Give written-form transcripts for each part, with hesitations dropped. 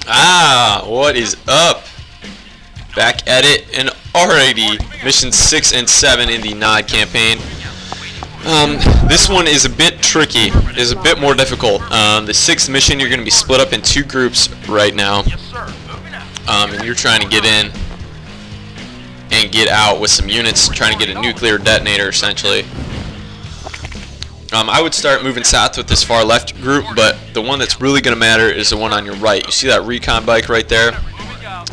What is up? Back at it, and already missions 6 and 7 in the NOD campaign. This one is a bit tricky, is a bit more difficult. The 6th mission, you're going to be split up in 2 groups right now, and you're trying to get in and get out with some units, trying to get a nuclear detonator essentially. I would start moving south with this far left group, but the one that's really going to matter is the one on your right. You see that recon bike right there?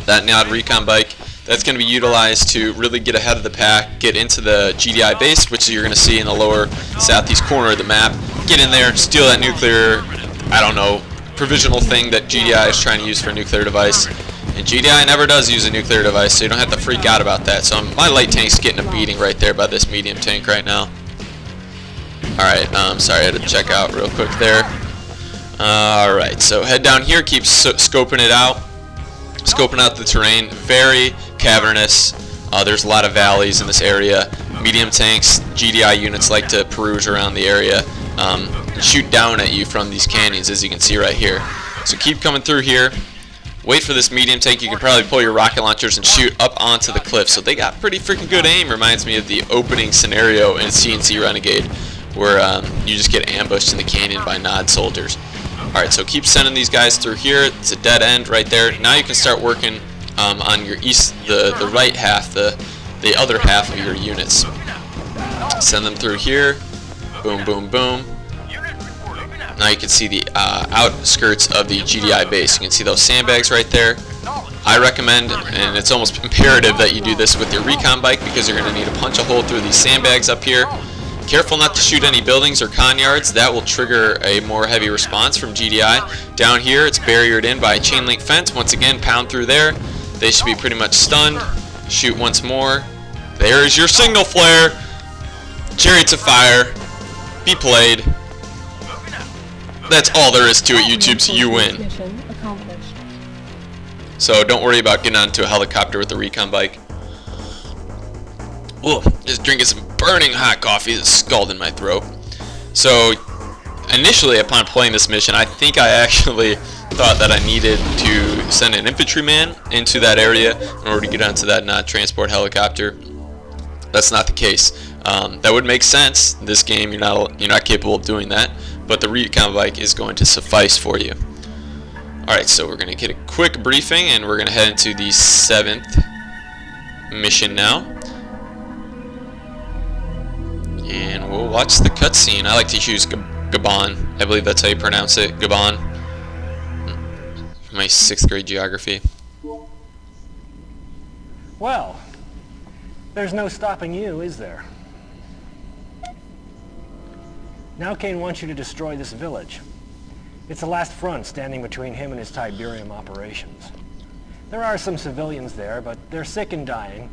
That NOD recon bike? That's going to be utilized to really get ahead of the pack, get into the GDI base, which you're going to see in the lower southeast corner of the map. Get in there, steal that nuclear, I don't know, provisional thing that GDI is trying to use for a nuclear device. And GDI never does use a nuclear device, so you don't have to freak out about that. So my light tank's getting a beating right there by this medium tank right now. Alright, sorry, I had to check out real quick there. Alright, so head down here, keep scoping it out. Scoping out the terrain, very cavernous. There's a lot of valleys in this area. Medium tanks, GDI units like to peruse around the area, shoot down at you from these canyons, as you can see right here. So keep coming through here. Wait for this medium tank. You can probably pull your rocket launchers and shoot up onto the cliff. So they got pretty freaking good aim. Reminds me of the opening scenario in C&C Renegade, where you just get ambushed in the canyon by NOD soldiers. Alright, so keep sending these guys through here. It's a dead end right there. Now you can start working on your east, the right half, the other half of your units. Send them through here. Boom, boom, boom. Now you can see the outskirts of the GDI base. You can see those sandbags right there. I recommend, and it's almost imperative, that you do this with your recon bike, because you're going to need to punch a hole through these sandbags up here. Careful not to shoot any buildings or con yards. That will trigger a more heavy response from GDI. Down here, it's barriered in by a chain link fence. Once again, pound through there. They should be pretty much stunned. Shoot once more. There is your signal flare. Chariots of Fire. Be played. That's all there is to it, YouTube, so you win. So don't worry about getting onto a helicopter with the recon bike. Whoa, just drinking some burning hot coffee that's scalding my throat. So, initially upon playing this mission, I think I actually thought that I needed to send an infantryman into that area in order to get onto that NOD transport helicopter. That's not the case. That would make sense. In this game, you're not capable of doing that, but the recon bike is going to suffice for you. Alright, so we're going to get a quick briefing, and we're going to head into the 7th mission now. And we'll watch the cutscene. I like to choose Gabon. I believe that's how you pronounce it. Gabon. My 6th grade geography. Well, there's no stopping you, is there? Now Kane wants you to destroy this village. It's the last front standing between him and his Tiberium operations. There are some civilians there, but they're sick and dying,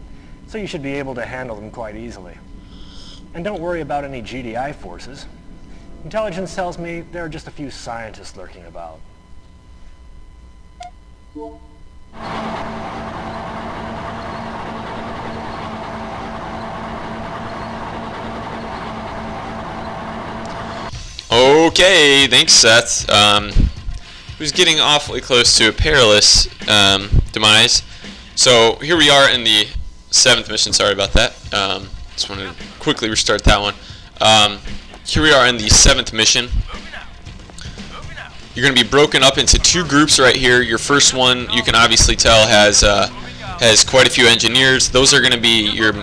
so you should be able to handle them quite easily. And don't worry about any GDI forces. Intelligence tells me there are just a few scientists lurking about. Okay, thanks, Seth. Who's getting awfully close to a perilous demise. So here we are in the 7th mission. Sorry about that. Just wanted to quickly restart that one. Here we are in the 7th mission. You're going to be broken up into 2 groups right here. Your first one, you can obviously tell, has quite a few engineers. Those are going to be your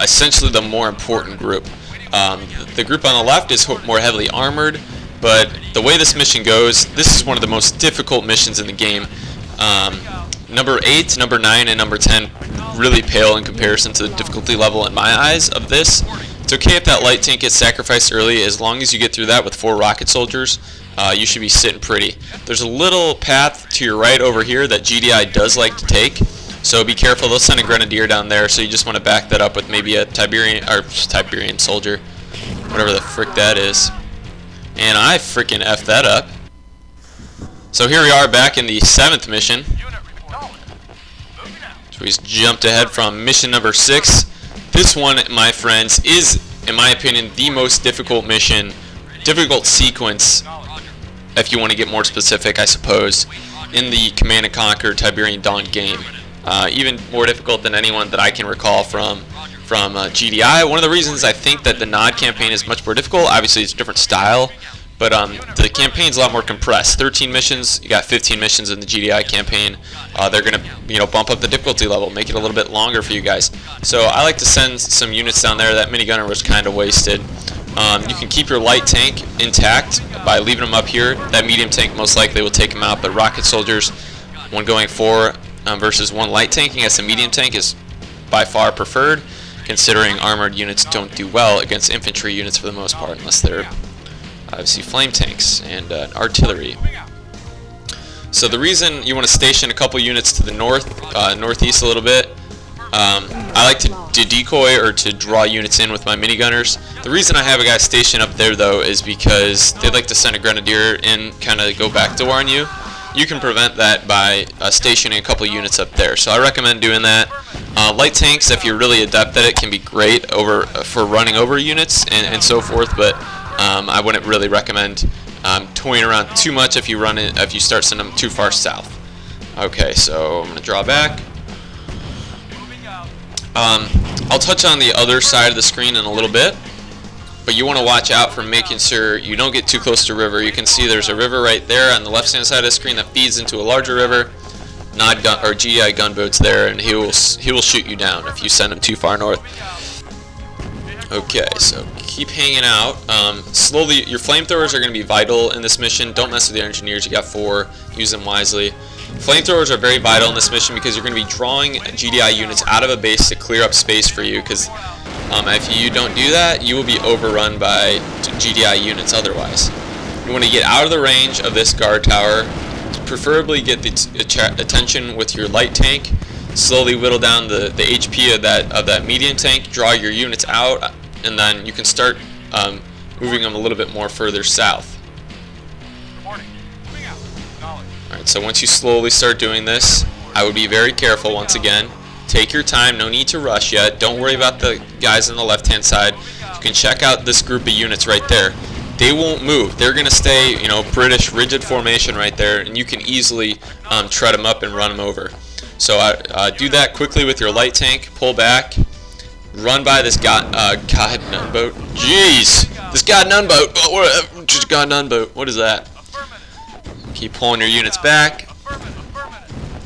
essentially the more important group. The group on the left is more heavily armored, but the way this mission goes, this is one of the most difficult missions in the game. Number 8, number 9, and number 10 really pale in comparison to the difficulty level in my eyes of this. It's okay if that light tank gets sacrificed early, as long as you get through that with 4 rocket soldiers. You should be sitting pretty. There's a little path to your right over here that GDI does like to take, so be careful. They'll send a grenadier down there, so you just want to back that up with maybe a Tiberian soldier, whatever the frick that is. And I freaking effed that up. So here we are back in the 7th mission. So we jumped ahead from mission number 6. This one, my friends, is, in my opinion, the most difficult mission, difficult sequence, if you want to get more specific, I suppose. in the Command and Conquer Tiberian Dawn game. Even more difficult than anyone that I can recall from GDI. One of the reasons I think that the NOD campaign is much more difficult, obviously it's a different style, but the campaign's a lot more compressed. 13 missions, you got 15 missions in the GDI campaign. They're going to bump up the difficulty level, make it a little bit longer for you guys. So I like to send some units down there. That minigunner was kind of wasted. You can keep your light tank intact by leaving them up here. That medium tank most likely will take them out, but rocket soldiers, one going 4 versus one light tank against a medium tank is by far preferred, considering armored units don't do well against infantry units for the most part, unless they're obviously flame tanks and artillery. So the reason you want to station a couple units to the northeast a little bit, I like to decoy or to draw units in with my minigunners. The reason I have a guy stationed up there though is because they like to send a grenadier in, kind of go backdoor on you. You can prevent that by stationing a couple units up there. So I recommend doing that. Light tanks, if you're really adept at it, can be great for running over units and so forth, but I wouldn't really recommend toying around too much if you start sending them too far south. Okay, so I'm going to draw back. I'll touch on the other side of the screen in a little bit, but you want to watch out for making sure you don't get too close to a river. You can see there's a river right there on the left hand side of the screen that feeds into a larger river. NOD gun or GDI gunboats there, and he will shoot you down if you send him too far north. Okay, so keep hanging out. Slowly, your flamethrowers are going to be vital in this mission. Don't mess with your engineers. You got 4. Use them wisely. Flamethrowers are very vital in this mission because you're going to be drawing GDI units out of a base to clear up space for you, because if you don't do that, you will be overrun by GDI units otherwise. You want to get out of the range of this guard tower, preferably get the attention with your light tank, slowly whittle down the HP of that medium tank, draw your units out, and then you can start moving them a little bit more further south. Alright, so once you slowly start doing this, I would be very careful once again. Take your time, no need to rush yet. Don't worry about the guys on the left hand side. You can check out this group of units right there. They won't move. They're going to stay, British rigid formation right there, and you can easily tread them up and run them over. So do that quickly with your light tank, pull back, run by this god nunboat. Jeez! This god nunboat! Oh, just god nunboat. What is that? Keep pulling your units back.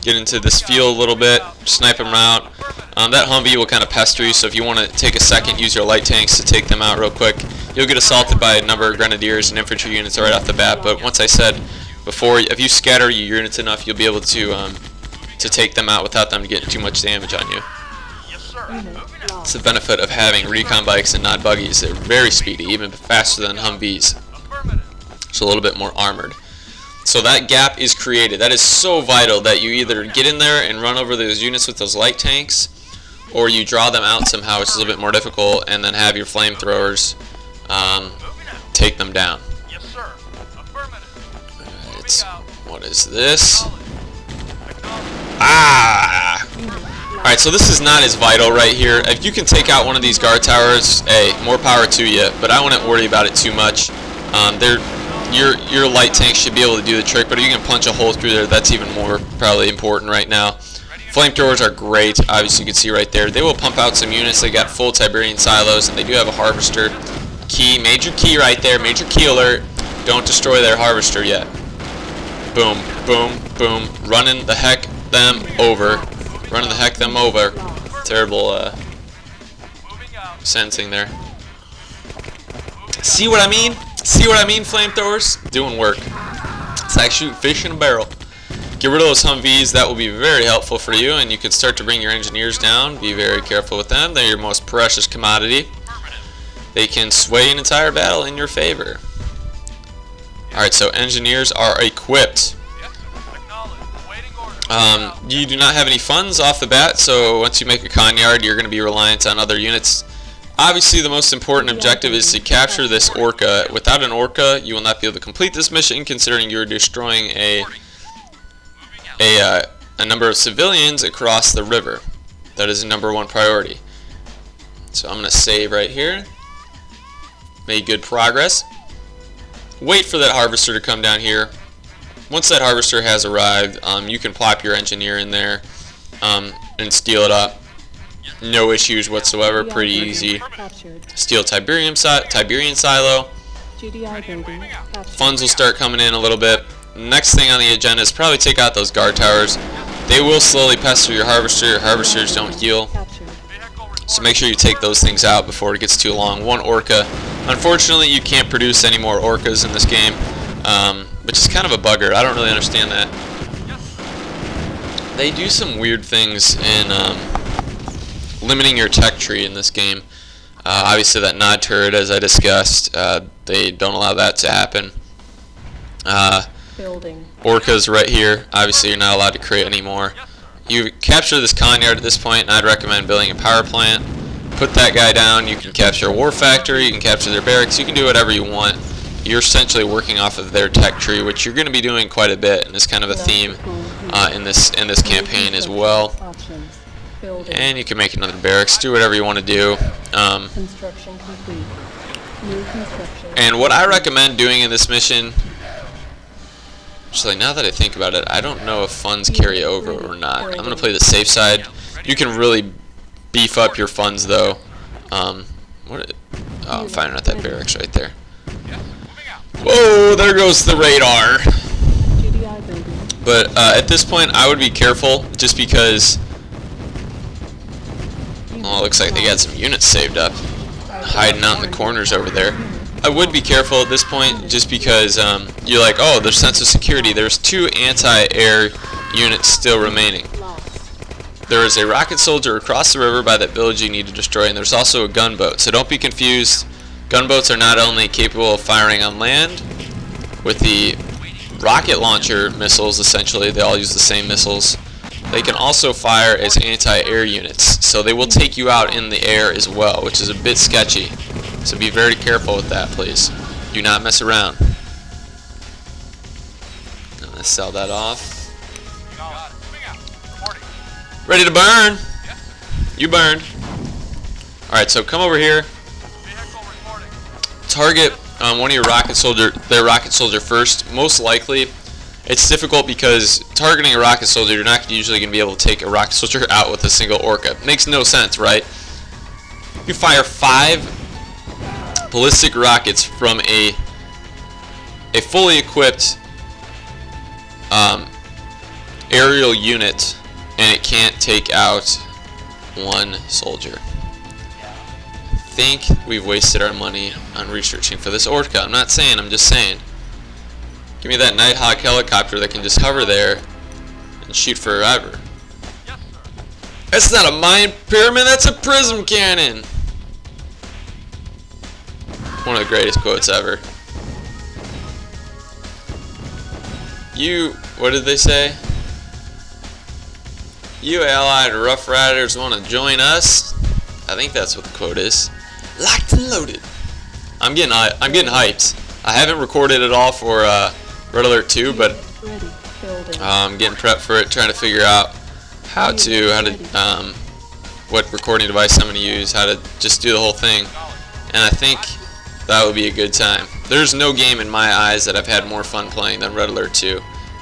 Get into this field a little bit. Snipe them out. That Humvee will kind of pester you, so if you want to take a second, use your light tanks to take them out real quick. You'll get assaulted by a number of grenadiers and infantry units right off the bat, but once I said before, if you scatter your units enough, you'll be able to take them out without them getting too much damage on you. It's the benefit of having recon bikes and NOD buggies. They're very speedy, even faster than Humvees. So a little bit more armored. So that gap is created. That is so vital that you either get in there and run over those units with those light tanks, or you draw them out somehow, which is a little bit more difficult, and then have your flamethrowers take them down. What is this? Alright, so this is not as vital right here. If you can take out one of these guard towers, hey, more power to you, but I wouldn't worry about it too much. Your light tank should be able to do the trick, but if you can punch a hole through there, that's even more probably important right now. Flamethrowers are great. Obviously, you can see right there. They will pump out some units. They got full Tiberian silos, and they do have a harvester. Major key right there. Major key alert. Don't destroy their harvester yet. Boom, boom, boom. Running the heck them over. Running the heck them over. Terrible sensing there. See what I mean? See what I mean, flamethrowers? Doing work. It's like shooting fish in a barrel. Get rid of those Humvees. That will be very helpful for you, and you can start to bring your engineers down. Be very careful with them. They're your most precious commodity. They can sway an entire battle in your favor. Alright, so engineers are equipped. You do not have any funds off the bat, so once you make a con yard, you're going to be reliant on other units. Obviously, the most important objective is to capture this orca. Without an orca, you will not be able to complete this mission, considering you're destroying a number of civilians across the river. That is the #1 priority. So I'm going to save right here. Made good progress. Wait for that harvester to come down here. once that harvester has arrived, you can plop your engineer in there and steal it up. No issues whatsoever. Pretty easy. Steal Tiberian silo. Funds will start coming in a little bit. Next thing on the agenda is probably take out those guard towers. They will slowly pester your harvester. Your harvesters don't heal, so make sure you take those things out before it gets too long. One orca. Unfortunately, you can't produce any more orcas in this game, which is kind of a bugger. I don't really understand that. They do some weird things in limiting your tech tree in this game. Obviously, that NOD turret, as I discussed, they don't allow that to happen. Orcas right here. Obviously, you're not allowed to create anymore. You capture this con yard at this point, and I'd recommend building a power plant. Put that guy down. You can capture a war factory. You can capture their barracks. You can do whatever you want. You're essentially working off of their tech tree, which you're going to be doing quite a bit, and it's kind of a theme in this campaign as well. And you can make another barracks. Do whatever you want to do. Construction complete. New construction. And what I recommend doing in this mission. Actually, now that I think about it, I don't know if funds carry over or not. I'm going to play the safe side. You can really beef up your funds, though. I'm finding out that barracks right there. Whoa, there goes the radar. But at this point, I would be careful, just because... Oh, it looks like they got some units saved up, hiding out in the corners over there. I would be careful at this point, just because you're like, oh, there's sense of security. There's 2 anti-air units still remaining. There is a rocket soldier across the river by that village you need to destroy, and there's also a gunboat. So don't be confused. Gunboats are not only capable of firing on land with the rocket launcher missiles, essentially, they all use the same missiles. They can also fire as anti-air units, so they will take you out in the air as well, which is a bit sketchy. So be very careful with that, please. Do not mess around. I'm going to sell that off. Ready to burn? You burned. Alright, so come over here. Target one of your their rocket soldier first. Most likely, it's difficult because targeting a rocket soldier, you're not usually going to be able to take a rocket soldier out with a single orca. Makes no sense, right? You fire 5 ballistic rockets from a fully equipped aerial unit, and it can't take out 1 soldier. I think we've wasted our money on researching for this orca. I'm not saying, I'm just saying. Give me that Nighthawk helicopter that can just hover there and shoot forever. That's not a mine pyramid, that's a prism cannon! One of the greatest quotes ever. What did they say? You allied Rough Riders want to join us? I think that's what the quote is. Locked and loaded. I'm getting hyped. I haven't recorded it all for Red Alert 2, but I'm getting prepped for it, trying to figure out what recording device I'm going to use, how to just do the whole thing, and I think that would be a good time. There's no game in my eyes that I've had more fun playing than Red Alert 2.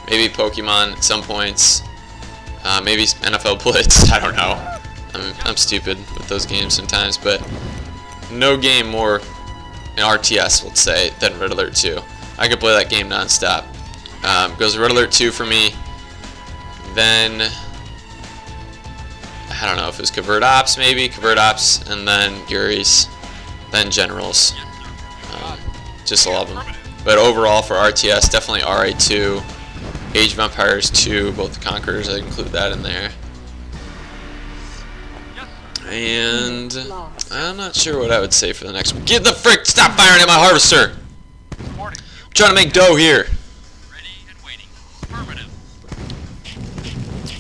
Maybe Pokemon at some points, maybe NFL Blitz, I don't know. I'm stupid with those games sometimes, but no game more in RTS, let's say, than Red Alert 2. I could play that game non-stop. Goes Red Alert 2 for me, then I don't know if it was Covert Ops, maybe Covert Ops, and then Yuri's, then Generals. Just love them. But overall for RTS, definitely RA2, Age of Empires 2, both the Conquerors, I include that in there. And I'm not sure what I would say for the next one. Get the frick! Stop firing at my harvester! I'm trying to make dough here.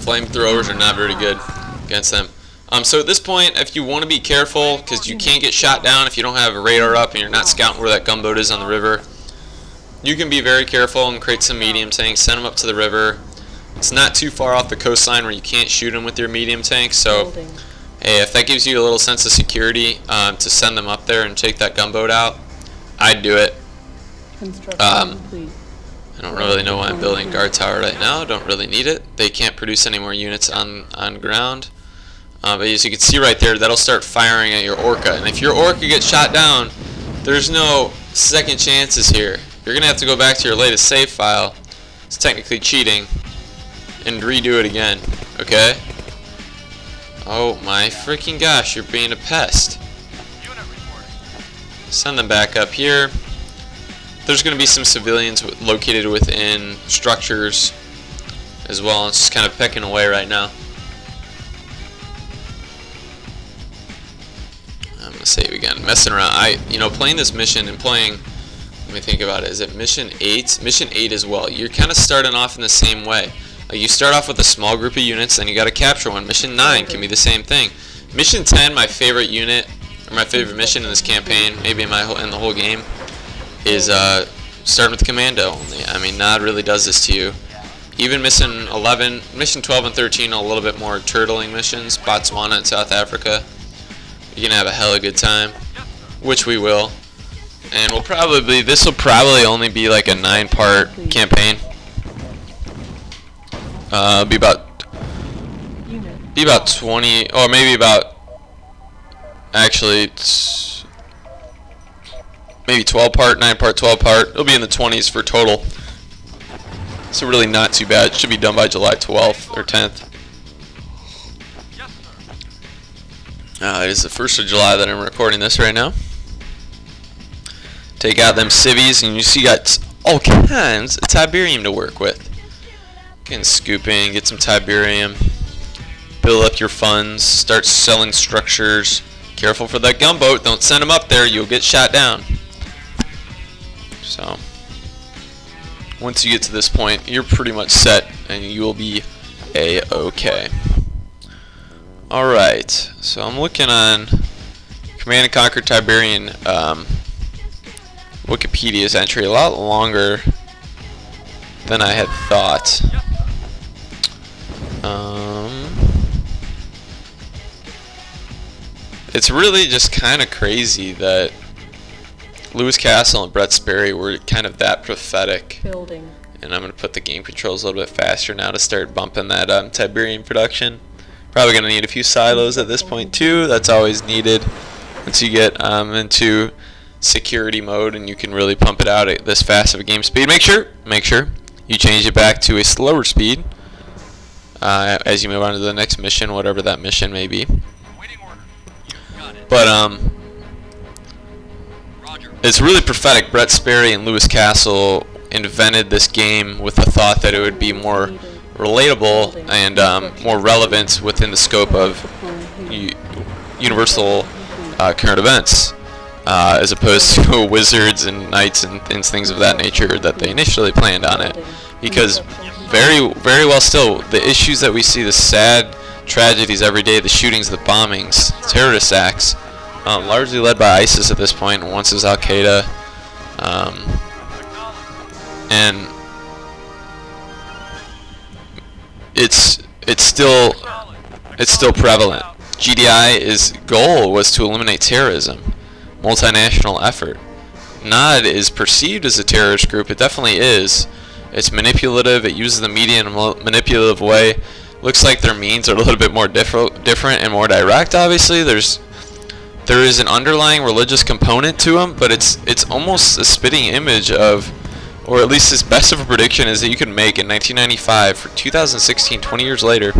Flamethrowers are not very good against them. So at this point, if you want to be careful, because you can't get shot down if you don't have a radar up and you're not scouting where that gunboat is on the river, you can be very careful and create some medium tanks, send them up to the river. It's not too far off the coastline where you can't shoot them with your medium tank, so hey, if that gives you a little sense of security to send them up there and take that gunboat out, I'd do it. And I don't really know why I'm building a guard tower right now. Don't really need it. They can't produce any more units on ground. But as you can see right there, that'll start firing at your Orca. And if your Orca gets shot down, there's no second chances here. You're going to have to go back to your latest save file. It's technically cheating. And redo it again. Okay? Oh my freaking gosh, you're being a pest. Send them back up here. There's going to be some civilians located within structures as well. It's just kind of pecking away right now. I'm going to save again. Messing around. Playing this mission and playing, let me think about it. Is it mission 8? Mission 8 as well. You're kind of starting off in the same way. You start off with a small group of units, then you got to capture one. Mission 9 can be the same thing. Mission 10, my favorite unit, or my favorite mission in this campaign, maybe in the whole game, is starting with commando only. I mean, NOD really does this to you. Even mission 11, mission 12 and 13 are a little bit more turtling missions. Botswana and South Africa. You're gonna have a hella good time, which we will. And this will probably only be like a 9-part campaign. Be about 20, or maybe about, actually, maybe 12-part, 9-part, 12-part. It'll be in the 20s for total. So really not too bad. It should be done by July 12th or 10th. It is the 1st of July that I'm recording this right now. Take out them civvies, and you see you got all kinds of Tiberium to work with. Getting scooping, get some Tiberium, build up your funds, start selling structures. Careful for that gunboat, don't send them up there, you'll get shot down. So, once you get to this point, you're pretty much set, and you will be A-okay. Alright, so I'm looking on Command and Conquer Tiberian Wikipedia's entry, a lot longer than I had thought. It's really just kind of crazy that Lewis Castle and Brett Sperry were kind of that prophetic. Building. And I'm going to put the game controls a little bit faster now to start bumping that Tiberium production. Probably going to need a few silos at this point too. That's always needed once you get into security mode and you can really pump it out at this fast of a game speed. Make sure you change it back to a slower speed as you move on to the next mission, whatever that mission may be. But it's really prophetic. Brett Sperry and Lewis Castle invented this game with the thought that it would be more relatable and more relevant within the scope of universal current events, as opposed to wizards and knights and things of that nature that they initially planned on it. Because very well still, the issues that we see, the sad tragedies every day, the shootings, the bombings, terrorist acts, largely led by ISIS at this point, and once is Al-Qaeda, and it's still prevalent. GDI's goal was to eliminate terrorism, multinational effort. NOD is perceived as a terrorist group. It definitely is. It's manipulative. It uses the media in a manipulative way. Looks like their means are a little bit more different and more direct. Obviously, there is an underlying religious component to them, but it's almost a spitting image of, or at least as best of a prediction as that you can make in 1995 for 2016, 20 years later.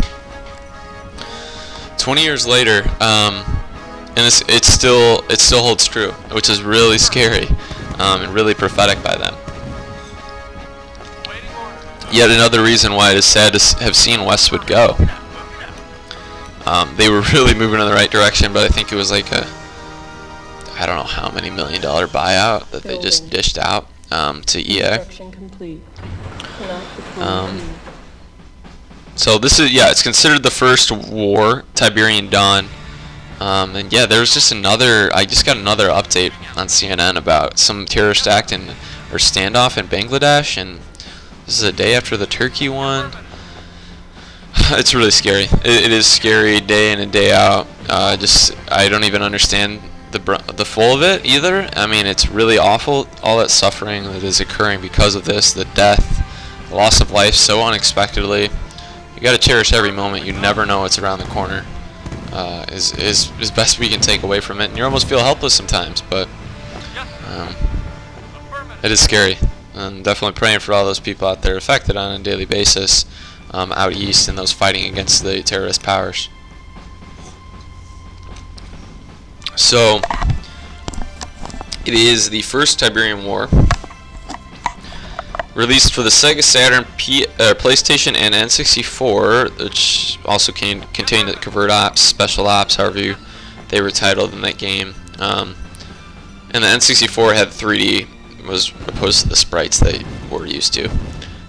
20 years later, and it still holds true, which is really scary and really prophetic by them. Yet another reason why it is sad to have seen Westwood go. They were really moving in the right direction, but I think it was like I don't know how many $1 million buyout that they just dished out to EA. So this is, it's considered the first war, Tiberian Dawn. And yeah, there's just I just got another update on CNN about some terrorist act or standoff in Bangladesh, and this is a day after the Turkey one. It's really scary. It is scary day in and day out. I don't even understand the full of it either. I mean, it's really awful, all that suffering that is occurring because of this, the death, loss of life so unexpectedly. You got to cherish every moment. You never know what's around the corner. Is best we can take away from it. And you almost feel helpless sometimes, but it is scary. And definitely praying for all those people out there affected on a daily basis out east and those fighting against the terrorist powers. So it is the first Tiberium War, released for the Sega Saturn, PlayStation, and N64, which also contained the Covert Ops, Special Ops, however they were titled in that game. And the N64 had 3D, was opposed to the sprites they were used to,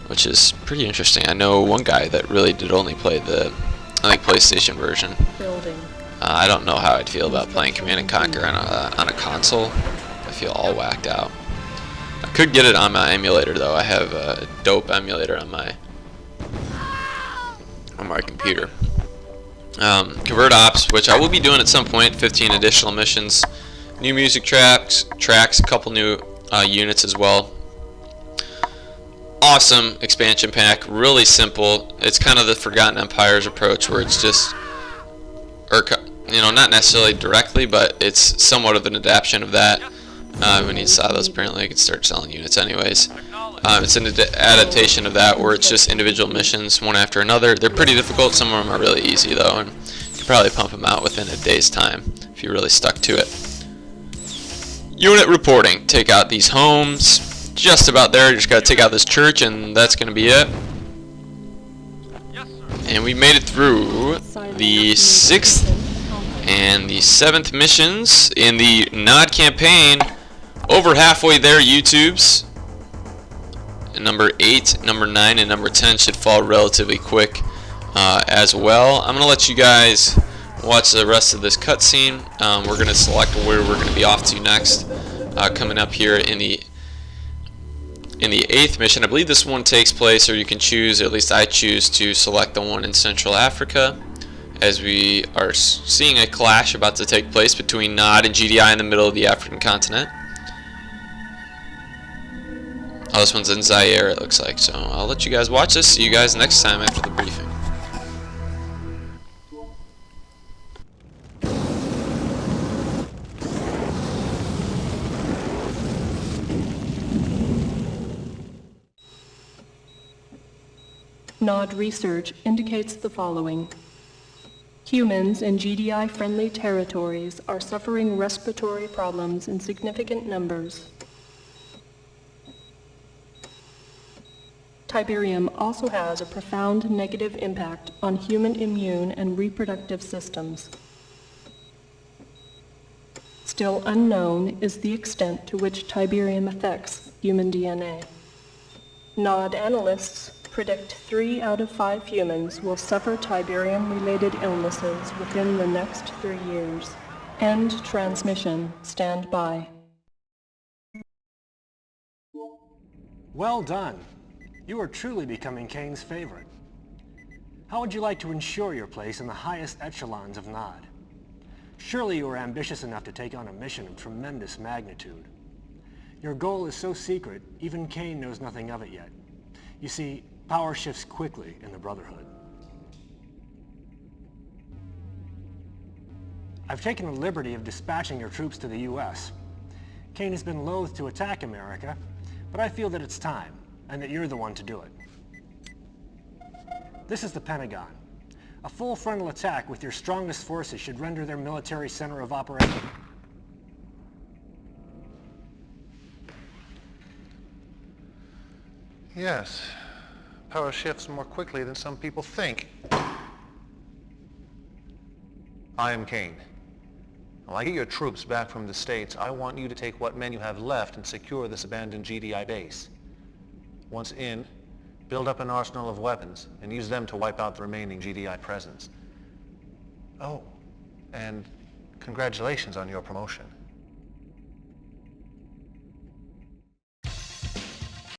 which is pretty interesting. I know one guy that really did only play the, I think, PlayStation version. Building. I don't know how I'd feel about playing Command & Conquer on a console. I feel all whacked out. I could get it on my emulator though. I have a dope emulator on my computer. Covert Ops, which I will be doing at some point. 15 additional missions, new music tracks, a couple new units as well. Awesome expansion pack, really simple. It's kind of the Forgotten Empires approach, where it's just, or not necessarily directly, but it's somewhat of an adaptation of that. When you saw those, apparently I could start selling units anyways. It's an adaptation of that, where it's just individual missions, one after another. They're pretty difficult. Some of them are really easy though, and you can probably pump them out within a day's time if you really stuck to it. Unit reporting. Take out these homes. Just about there. You just got to take out this church, and that's going to be it. And we made it through the 6th and the 7th missions in the NOD campaign. Over halfway there, YouTubes. Number 8, number 9, and number 10 should fall relatively quick as well. I'm going to let you guys watch the rest of this cutscene. We're going to select where we're going to be off to next. Coming up here in the 8th mission. I believe this one takes place, or you can choose, or at least I choose to select the one in Central Africa, as we are seeing a clash about to take place between NOD and GDI in the middle of the African continent. Oh, this one's in Zaire, it looks like. So I'll let you guys watch this. See you guys next time after the briefing. NOD research indicates the following. Humans in GDI-friendly territories are suffering respiratory problems in significant numbers. Tiberium also has a profound negative impact on human immune and reproductive systems. Still unknown is the extent to which Tiberium affects human DNA. NOD analysts predict 3 out of 5 humans will suffer Tiberium-related illnesses within the next 3 years. End transmission. Stand by. Well done. You are truly becoming Kane's favorite. How would you like to ensure your place in the highest echelons of NOD? Surely you are ambitious enough to take on a mission of tremendous magnitude. Your goal is so secret, even Kane knows nothing of it yet. You see, power shifts quickly in the Brotherhood. I've taken the liberty of dispatching your troops to the U.S. Kane has been loath to attack America, but I feel that it's time, and that you're the one to do it. This is the Pentagon. A full frontal attack with your strongest forces should render their military center of operation. Yes. Power shifts more quickly than some people think. I am Kane. When I get your troops back from the States, I want you to take what men you have left and secure this abandoned GDI base. Once in, build up an arsenal of weapons and use them to wipe out the remaining GDI presence. Oh, and congratulations on your promotion.